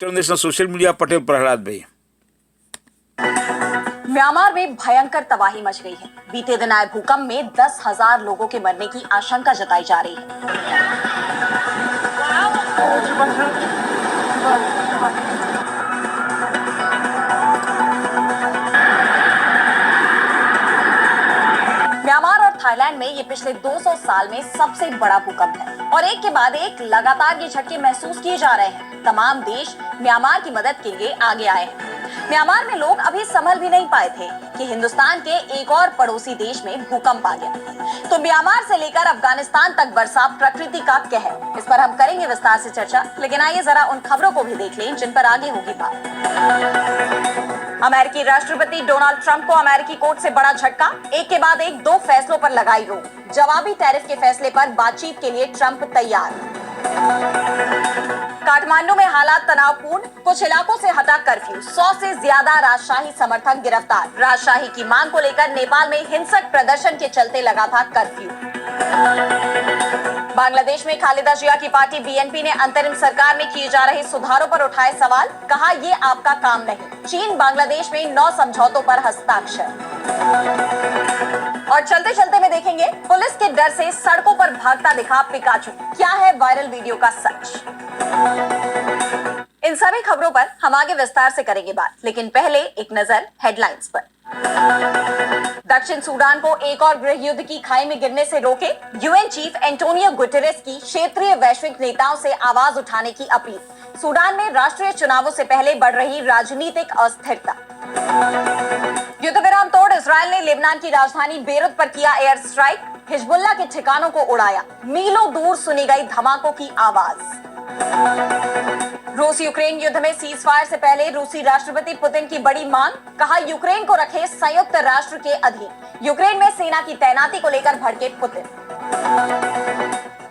Social media Patel Prahlad भाई। Myanmar में भयंकर तबाही मच गई है। बीते दिन आए भूकंप में 10,000 लोगों के मरने की आशंका जताई जा रही है। म्यांमार और थाईलैंड में ये पिछले 200 साल में सबसे बड़ा भूकंप है और एक के बाद एक लगातार ये झटके महसूस किए जा रहे हैं। तमाम देश म्यांमार की मदद के लिए आगे आए हैं। म्यांमार में लोग अभी संभल भी नहीं पाए थे कि हिंदुस्तान के एक और पड़ोसी देश में भूकंप आ गया। तो म्यांमार से लेकर अफगानिस्तान तक बरसा प्रकृति का कहर। इस पर हम करेंगे विस्तार से चर्चा, लेकिन आइए जरा उन खबरों को भी देख लें जिन पर आगे होगी बात। अमेरिकी राष्ट्रपति डोनाल्ड ट्रंप को अमेरिकी कोर्ट से बड़ा झटका। एक के बाद एक 2 फैसलों पर लगाई रोक। जवाबी टैरिफ के फैसले पर बातचीत के लिए ट्रंप तैयार। काठमांडू में हालात तनावपूर्ण, कुछ इलाकों से हटा कर्फ्यू। 100 से ज्यादा राजशाही समर्थक गिरफ्तार। राजशाही की मांग को लेकर नेपाल में हिंसक प्रदर्शन के चलते लगा था कर्फ्यू। बांग्लादेश में खालिदा जिया की पार्टी बीएनपी ने अंतरिम सरकार में किए जा रहे सुधारों पर उठाए सवाल। कहा ये आपका काम नहीं। चीन बांग्लादेश में 9 समझौतों पर हस्ताक्षर। और चलते चलते में देखेंगे पुलिस के डर से सड़कों पर भागता दिखा पिकाचू। क्या है वायरल वीडियो का सच? इन सभी खबरों पर हम आगे विस्तार से करेंगे बात, लेकिन पहले एक नजर हेडलाइंस पर। दक्षिण सूडान को एक और गृह युद्ध की खाई में गिरने से रोके। यूएन चीफ एंटोनियो गुटेरेस की क्षेत्रीय वैश्विक नेताओं से आवाज उठाने की अपील। सूडान में राष्ट्रीय चुनावों से पहले बढ़ रही राजनीतिक अस्थिरता। युद्ध विराम तोड़ इजरायल ने लेबनान की राजधानी बेरूत पर किया एयर स्ट्राइक। हिजबुल्लाह के ठिकानों को उड़ाया। मीलों दूर सुनी गई धमाकों की आवाज। रूस यूक्रेन युद्ध में सीज फायर से पहले रूसी राष्ट्रपति पुतिन की बड़ी मांग। कहा यूक्रेन को रखे संयुक्त राष्ट्र के अधीन। यूक्रेन में सेना की तैनाती को लेकर भड़के पुतिन।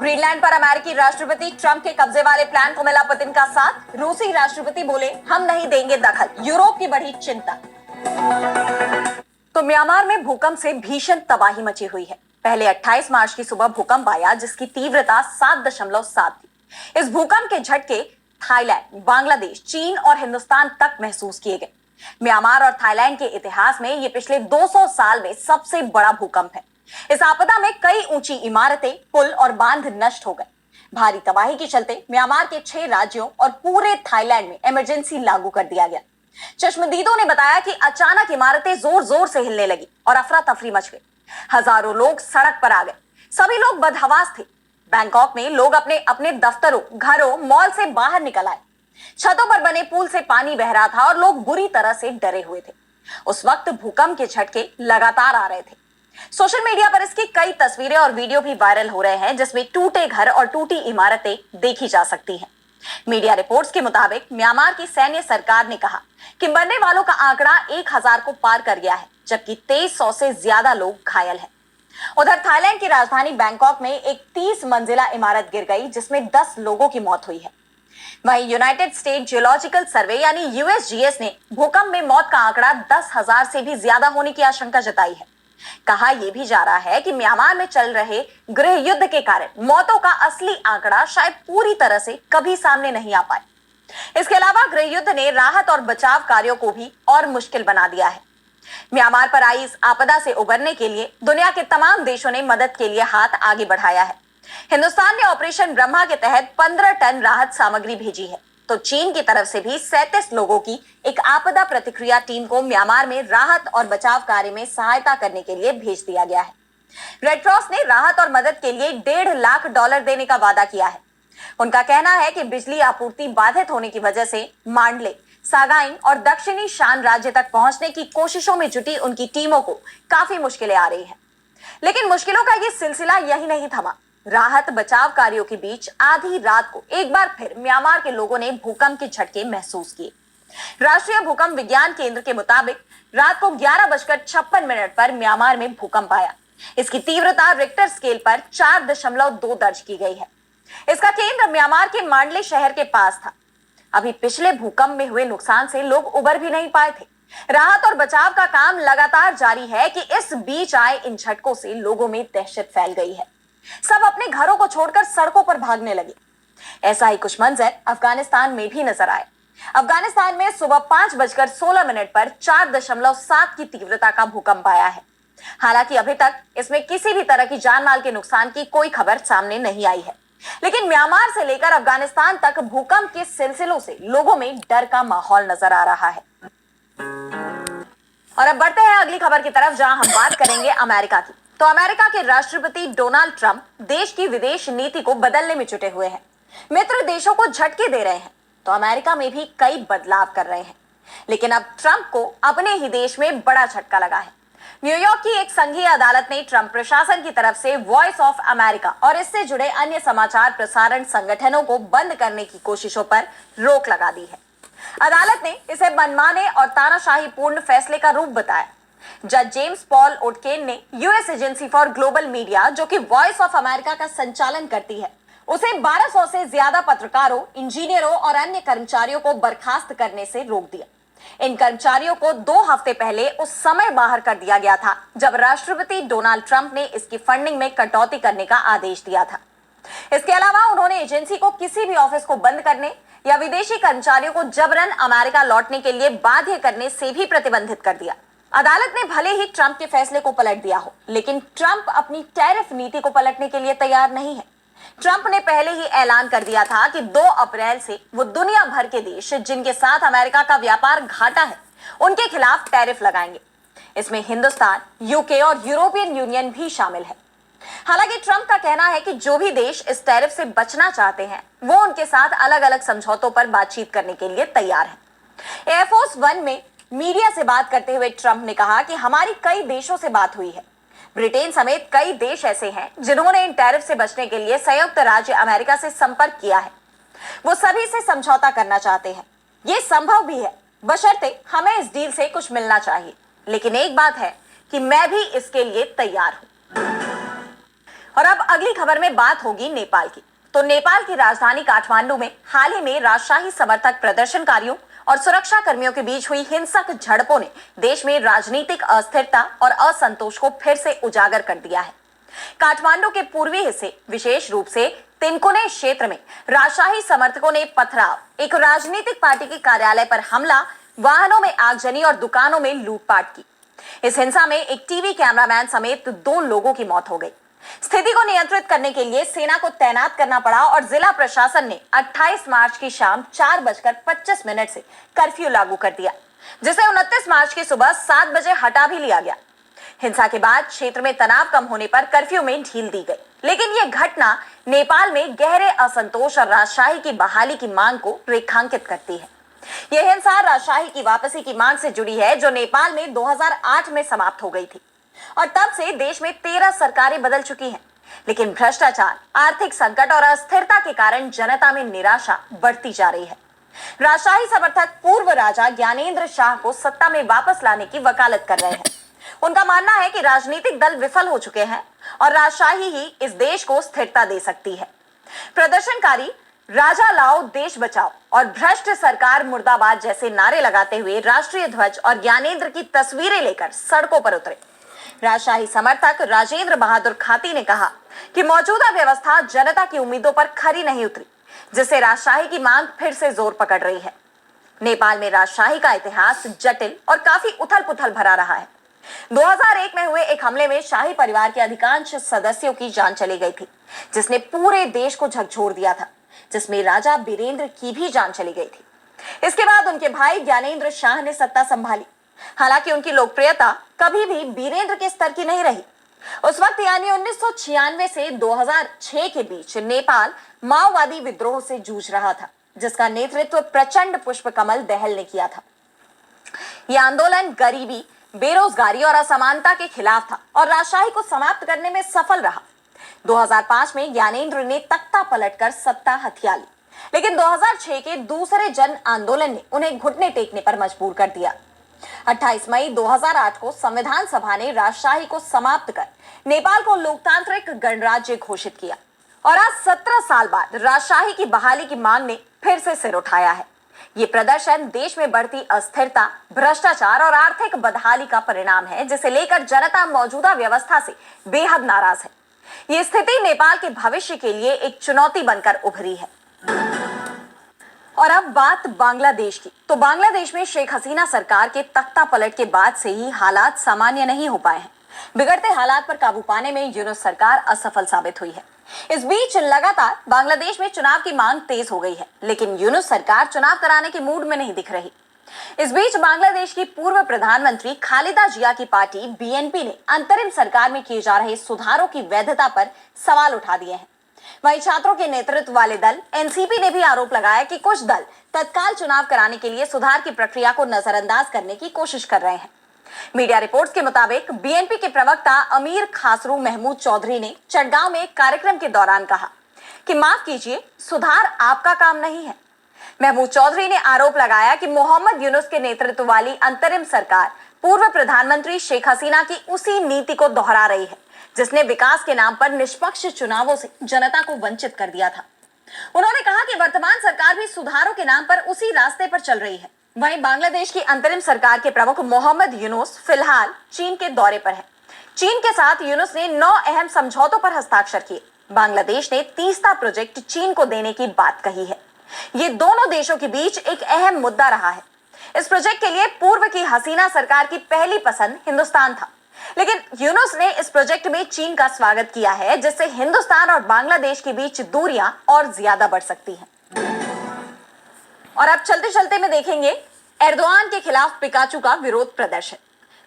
ग्रीनलैंड पर अमेरिकी राष्ट्रपति ट्रंप के कब्जे वाले प्लान को मिला पुतिन का साथ। रूसी राष्ट्रपति बोले हम नहीं देंगे दखल। यूरोप की बढ़ी चिंता। तो म्यांमार में भूकंप से भीषण तबाही मची हुई है। पहले 28 मार्च की सुबह भूकंप आया जिसकी तीव्रता 7.7 थी। इस भूकंप के झटके थाईलैंड, बांग्लादेश, चीन और हिंदुस्तान तक महसूस किए गए। म्यांमार और थाईलैंड के इतिहास में ये पिछले 200 साल में सबसे बड़ा भूकंप है। इस आपदा में कई ऊंची इमारतें, पुल और बांध नष्ट हो गए। भारी तबाही के चलते म्यांमार के 6 राज्यों और पूरे थाईलैंड में इमरजेंसी लागू कर दिया गया। चश्मदीदों ने बताया कि अचानक इमारतें जोर जोर से हिलने लगी और अफरा तफरी मच गई। हजारों लोग सड़क पर आ गए। सभी लोग बदहवास थे। बैंकॉक में लोग अपने अपने दफ्तरों, घरों, मॉल से बाहर निकल आए। छतों पर बने पुल से पानी बह रहा था और लोग बुरी तरह से डरे हुए थे। उस वक्त भूकंप के झटके लगातार आ रहे थे। सोशल मीडिया पर इसकी कई तस्वीरें और वीडियो भी वायरल हो रहे हैं जिसमें टूटे घर और टूटी इमारतें देखी जा सकती हैं। मीडिया रिपोर्ट्स के मुताबिक म्यांमार की सैन्य सरकार ने कहा कि मरने वालों का आंकड़ा 1000 को पार कर गया है, जबकि 2300 से ज्यादा लोग घायल हैं। उधर थाईलैंड की राजधानी बैंकॉक में एक 30 मंजिला इमारत गिर गई जिसमें 10 लोगों की मौत हुई है। वहीं यूनाइटेड स्टेट जियोलॉजिकल सर्वे यानी यूएसजीएस ने भूकंप में मौत का आंकड़ा 10,000 से भी ज्यादा होने की आशंका जताई है। कहा यह भी जा रहा है कि म्यांमार में चल रहे गृह युद्ध के कारण मौतों का असली आंकड़ा शायद पूरी तरह से कभी सामने नहीं आ पाए। इसके अलावा गृह युद्ध ने राहत और बचाव कार्यों को भी और मुश्किल बना दिया है। म्यांमार पर आई इस आपदा से उबरने के लिए दुनिया के तमाम देशों ने मदद के लिए हाथ आगे बढ़ाया है। हिंदुस्तान ने ऑपरेशन ब्रह्मा के तहत 15 टन राहत सामग्री भेजी है। तो चीन की तरफ से भी 37 लोगों की एक आपदा प्रतिक्रिया टीम को म्यांमार में राहत और बचाव कार्य में सहायता करने के लिए भेज दिया गया है। रेड क्रॉस ने राहत और मदद के लिए $1.5 लाख देने का वादा किया है। उनका कहना है कि बिजली आपूर्ति बाधित होने की वजह से मांडले, सागाइन और दक्षिणी शान राज्य तक पहुंचने की कोशिशों में जुटी उनकी टीमों को काफी मुश्किलें आ रही हैं। लेकिन मुश्किलों का ये सिलसिला यही नहीं थमा। राहत बचाव कार्यों के बीच आधी रात को एक बार फिर म्यांमार के लोगों ने भूकंप के झटके महसूस किए। राष्ट्रीय भूकंप विज्ञान केंद्र के मुताबिक रात को 11:56 पर म्यांमार में भूकंप आया। इसकी तीव्रता रिक्टर स्केल पर 4.2 दर्ज की गई है। इसका केंद्र म्यांमार के मांडले शहर के पास था। अभी पिछले भूकंप में हुए नुकसान से लोग उबर भी नहीं पाए थे। राहत और बचाव का काम लगातार जारी है कि इस बीच आए इन झटकों से लोगों में दहशत फैल गई है। सब अपने घरों को छोड़कर सड़कों पर भागने लगे। ऐसा ही कुछ मंजर अफगानिस्तान में भी नजर आए। अफगानिस्तान में सुबह 5:16 पर 4.7 की तीव्रता का भूकंप आया है। हालांकि अभी तक इसमें किसी भी तरह की जान माल के नुकसान की कोई खबर सामने नहीं आई है, लेकिन म्यांमार से लेकर अफगानिस्तान तक भूकंप के सिलसिलों से लोगों में डर का माहौल नजर आ रहा है। और अब बढ़ते हैं अगली खबर की तरफ, जहां हम बात करेंगे अमेरिका की। तो अमेरिका के राष्ट्रपति डोनाल्ड ट्रंप देश की विदेश नीति को बदलने में जुटे हुए हैं। मित्र देशों को झटके दे रहे हैं तो अमेरिका में भी कई बदलाव कर रहे हैं, लेकिन अब ट्रंप को अपने ही देश में बड़ा झटका लगा है। न्यूयॉर्क की एक संघीय अदालत ने ट्रंप प्रशासन की तरफ से वॉइस ऑफ अमेरिका और इससे जुड़े अन्य समाचार प्रसारण संगठनों को बंद करने की कोशिशों पर रोक लगा दी है। अदालत ने इसे मनमाने और तानाशाही पूर्ण फैसले का रूप बताया। जज जेम्स पॉल ओटकेन ने US agency for global media, जो कि वॉइस ऑफ अमेरिका का संचालन करती है, उसे 1200 से ज्यादा पत्रकारों, इंजीनियरों और अन्य कर्मचारियों को बर्खास्त करने से रोक दिया। इन कर्मचारियों को 2 हफ्ते पहले उस समय बाहर कर दिया गया था जब राष्ट्रपति डोनाल्ड ट्रंप ने इसकी फंडिंग में कटौती करने का आदेश दिया था। इसके अलावा उन्होंने एजेंसी को किसी भी ऑफिस को बंद करने या विदेशी कर्मचारियों को जबरन अमेरिका लौटने के लिए बाध्य करने से भी प्रतिबंधित कर दिया। अदालत ने भले ही ट्रंप के फैसले को पलट दिया हो, लेकिन ट्रंप अपनी टैरिफ नीति को पलटने के लिए तैयार नहीं है। ट्रंप ने पहले ही ऐलान कर दिया था कि 2 अप्रैल से वो दुनिया भर के देश जिनके साथ अमेरिका का व्यापार घाटा है, उनके खिलाफ टैरिफ लगाएंगे। इसमें हिंदुस्तान, यूके और यूरोपियन यूनियन भी शामिल है। हालांकि ट्रंप का कहना है कि जो भी देश इस टैरिफ से बचना चाहते हैं, वो उनके साथ अलग अलग समझौतों पर बातचीत करने के लिए तैयार है। एयरफोर्स 1 में मीडिया से बात करते हुए ट्रंप ने कहा कि हमारी कई देशों से बात हुई है। ब्रिटेन समेत कई देश ऐसे हैं जिन्होंने इन टैरिफ से बचने के लिए संयुक्त राज्य अमेरिका से संपर्क किया है। वो सभी से समझौता करना चाहते हैं। ये संभव भी है, बशर्ते हमें इस डील से कुछ मिलना चाहिए। लेकिन एक बात है कि मैं भी इसके लिए तैयार हूं। और अब अगली खबर में बात होगी नेपाल की। तो नेपाल की राजधानी काठमांडू में हाल ही में राजशाही समर्थक प्रदर्शनकारियों और सुरक्षा कर्मियों के बीच हुई हिंसक झड़पों ने देश में राजनीतिक अस्थिरता और असंतोष को फिर से उजागर कर दिया है। काठमांडू के पूर्वी हिस्से, विशेष रूप से तिनकुने क्षेत्र में राजशाही समर्थकों ने पथराव, एक राजनीतिक पार्टी के कार्यालय पर हमला, वाहनों में आगजनी और दुकानों में लूटपाट की। इस हिंसा में एक टीवी कैमरामैन समेत 2 लोगों की मौत हो गई। स्थिति को नियंत्रित करने के लिए सेना को तैनात करना पड़ा और जिला प्रशासन ने 28 मार्च की शाम 4:25 से कर्फ्यू लागू कर दिया, जिसे 29 मार्च की सुबह 7 बजे हटा भी लिया गया। हिंसा के बाद क्षेत्र में तनाव कम होने पर कर्फ्यू में ढील दी गई, लेकिन यह घटना नेपाल में गहरे असंतोष और राजशाही की बहाली की मांग को रेखांकित करती है। यह हिंसा राजशाही की वापसी की मांग से जुड़ी है, जो नेपाल में 2008 में समाप्त हो गई थी और तब से देश में 13 सरकारें बदल चुकी हैं। लेकिन भ्रष्टाचार, आर्थिक संकट और अस्थिरता के कारण जनता में निराशा बढ़ती जा रही है। राजशाही समर्थक पूर्व राजा ज्ञानेंद्र शाह को सत्ता में वापस लाने की वकालत कर रहे हैं। उनका मानना है कि राजनीतिक दल विफल हो चुके हैं और राजशाही ही इस देश को स्थिरता दे सकती है। प्रदर्शनकारी राजा लाओ, देश बचाओ और भ्रष्ट सरकार मुर्दाबाद जैसे नारे लगाते हुए राष्ट्रीय ध्वज और ज्ञानेंद्र की तस्वीरें लेकर सड़कों पर उतरे। राजशाही समर्थक राजेंद्र बहादुर खाती ने कहा कि मौजूदा व्यवस्था जनता की उम्मीदों पर खरी नहीं उतरी, जिससे राजशाही की मांग फिर से जोर पकड़ रही है। नेपाल में राजशाही का इतिहास जटिल और काफी उथल-पुथल भरा रहा है। 2001 में हुए एक हमले में शाही परिवार के अधिकांश सदस्यों की जान चली गई थी, जिसने पूरे देश को झकझोर दिया था, जिसमें राजा बीरेंद्र की भी जान चली गई थी। इसके बाद उनके भाई ज्ञानेंद्र शाह ने सत्ता संभाली। हालांकि उनकी लोकप्रियता कभी भी बीरेंद्र के स्तर की नहीं रही। उस वक्त यानी 1996 से 2006 के बीच नेपाल माओवादी विद्रोह से जूझ रहा था, जिसका नेतृत्व प्रचंड पुष्पकमल दहल ने किया था। यह आंदोलन गरीबी, बेरोजगारी और असमानता के खिलाफ था और राजशाही को समाप्त करने में सफल रहा। 2005 में ज्ञानेंद्र ने तख्ता पलटकर सत्ता हथिया ली, लेकिन 2006 के दूसरे जन आंदोलन ने उन्हें घुटने टेकने पर मजबूर कर दिया। 28 मई 2008 को संविधान सभा ने राजशाही को समाप्त कर नेपाल को लोकतांत्रिक गणराज्य घोषित किया और आज 17 साल बाद राजशाही की बहाली की मांग ने फिर से सिर उठाया है। ये प्रदर्शन देश में बढ़ती अस्थिरता, भ्रष्टाचार और आर्थिक बदहाली का परिणाम है, जिसे लेकर जनता मौजूदा व्यवस्था से बेहद नाराज है। ये स्थिति नेपाल के भविष्य के लिए एक चुनौती बनकर उभरी है। और अब बात बांग्लादेश की। तो बांग्लादेश में शेख हसीना सरकार के तख्ता पलट के बाद से ही हालात सामान्य नहीं हो पाए हैं। बिगड़ते हालात पर काबू पाने में यूनुस सरकार असफल साबित हुई है। इस बीच लगातार बांग्लादेश में चुनाव की मांग तेज हो गई है, लेकिन यूनुस सरकार चुनाव कराने के मूड में नहीं दिख रही। इस बीच बांग्लादेश की पूर्व प्रधानमंत्री खालिदा जिया की पार्टी बीएनपी ने अंतरिम सरकार में किए जा रहे सुधारों की वैधता पर सवाल उठा दिए हैं। वहीं छात्रों के नेतृत्व वाले दल एनसीपी ने भी आरोप लगाया कि कुछ दल तत्काल चुनाव कराने के लिए सुधार की प्रक्रिया को नजरअंदाज करने की कोशिश कर रहे हैं। मीडिया रिपोर्ट्स के मुताबिक बीएनपी के प्रवक्ता अमीर खासरू महमूद चौधरी ने चटगांव में एक कार्यक्रम के दौरान कहा कि माफ कीजिए, सुधार आपका काम नहीं है। महमूद चौधरी ने आरोप लगाया कि मोहम्मद यूनुस के नेतृत्व वाली अंतरिम सरकार पूर्व प्रधानमंत्री शेख हसीना की उसी नीति को दोहरा रही है, जिसने विकास के नाम पर निष्पक्ष चुनावों से जनता को वंचित कर दिया था। उन्होंने कहा कि वर्तमान सरकार भी सुधारों के नाम पर उसी रास्ते पर चल रही है। वहीं बांग्लादेश की अंतरिम सरकार के प्रमुख मोहम्मद यूनुस फिलहाल चीन के दौरे पर है। चीन के साथ यूनुस ने 9 अहम समझौतों पर हस्ताक्षर किए। बांग्लादेश ने तीस्ता प्रोजेक्ट चीन को देने की बात कही है। ये दोनों देशों के बीच एक अहम मुद्दा रहा है। इस प्रोजेक्ट के लिए पूर्व की हसीना सरकार की पहली पसंद हिंदुस्तान था, लेकिन यूनुस ने इस प्रोजेक्ट में चीन का स्वागत किया है, जिससे हिंदुस्तान और बांग्लादेश के बीच दूरियां और ज्यादा बढ़ सकती हैं। और अब चलते चलते में देखेंगे एर्दोआन के खिलाफ पिकाचू का विरोध प्रदर्शन।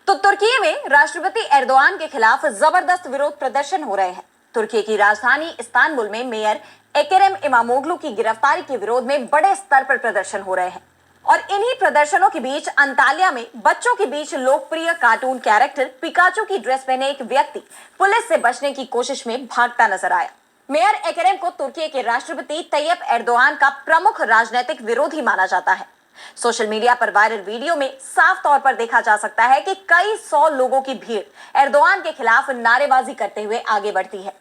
तो तुर्की में राष्ट्रपति एर्दोआन के खिलाफ जबरदस्त विरोध प्रदर्शन हो रहे हैं। तुर्की की राजधानी इस्तांबुल में मेयर एकेरेम इमामोग्लू की गिरफ्तारी के विरोध में बड़े स्तर पर प्रदर्शन हो रहे हैं। और इन्हीं प्रदर्शनों के बीच अंताल्या में बच्चों के बीच लोकप्रिय कार्टून कैरेक्टर पिकाचू की ड्रेस पहने एक व्यक्ति पुलिस से बचने की कोशिश में भागता नजर आया। मेयर एकेरेम को तुर्की के राष्ट्रपति तैयब एर्दोआन का प्रमुख राजनीतिक विरोधी माना जाता है। सोशल मीडिया पर वायरल वीडियो में साफ तौर पर देखा जा सकता है कि कई 100 लोगों की भीड़ एर्दोआन के खिलाफ नारेबाजी करते हुए आगे बढ़ती है।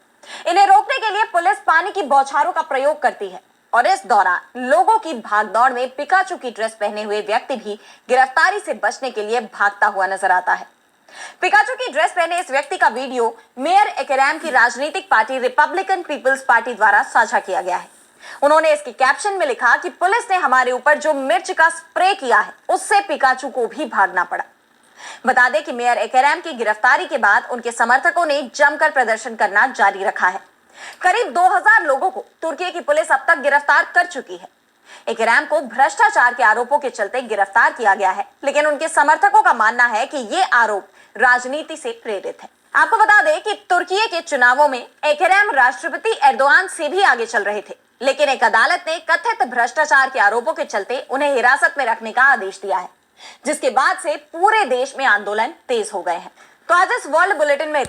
इन्हें रोकने के लिए पुलिस पानी की बौछारों का प्रयोग करती है और इस दौरान लोगों की भागदौड़ में पिकाचू की ड्रेस पहने हुए व्यक्ति भी गिरफ्तारी से बचने के लिए भागता हुआ नजर आता है। पिकाचू की ड्रेस पहने इस व्यक्ति का वीडियो मेयर एकेरेम की राजनीतिक पार्टी रिपब्लिकन पीपल्स पार्टी द्वारा साझा किया गया है। उन्होंने इसके कैप्शन में लिखा कि पुलिस ने हमारे ऊपर जो मिर्च का स्प्रे किया है, उससे पिकाचू को भी भागना पड़ा। बता दें कि मेयर एकेरेम की गिरफ्तारी के बाद उनके समर्थकों ने जमकर प्रदर्शन करना जारी रखा है। करीब 2000 लोगों को तुर्की की पुलिस अब तक गिरफ्तार कर चुकी है। एकेरेम को भ्रष्टाचार के आरोपों के चलते गिरफ्तार किया गया है, लेकिन उनके समर्थकों का मानना है कि ये आरोप राजनीति से प्रेरित है। आपको बता दें कि तुर्की के चुनावों में एकेरेम राष्ट्रपति एर्दोआन से भी आगे चल रहे थे, लेकिन एक अदालत ने कथित भ्रष्टाचार के आरोपों के चलते उन्हें हिरासत में रखने का आदेश दिया है, जिसके बाद से पूरे देश में आंदोलन तेज हो गए हैं। तो आज इस वर्ल्ड बुलेटिन में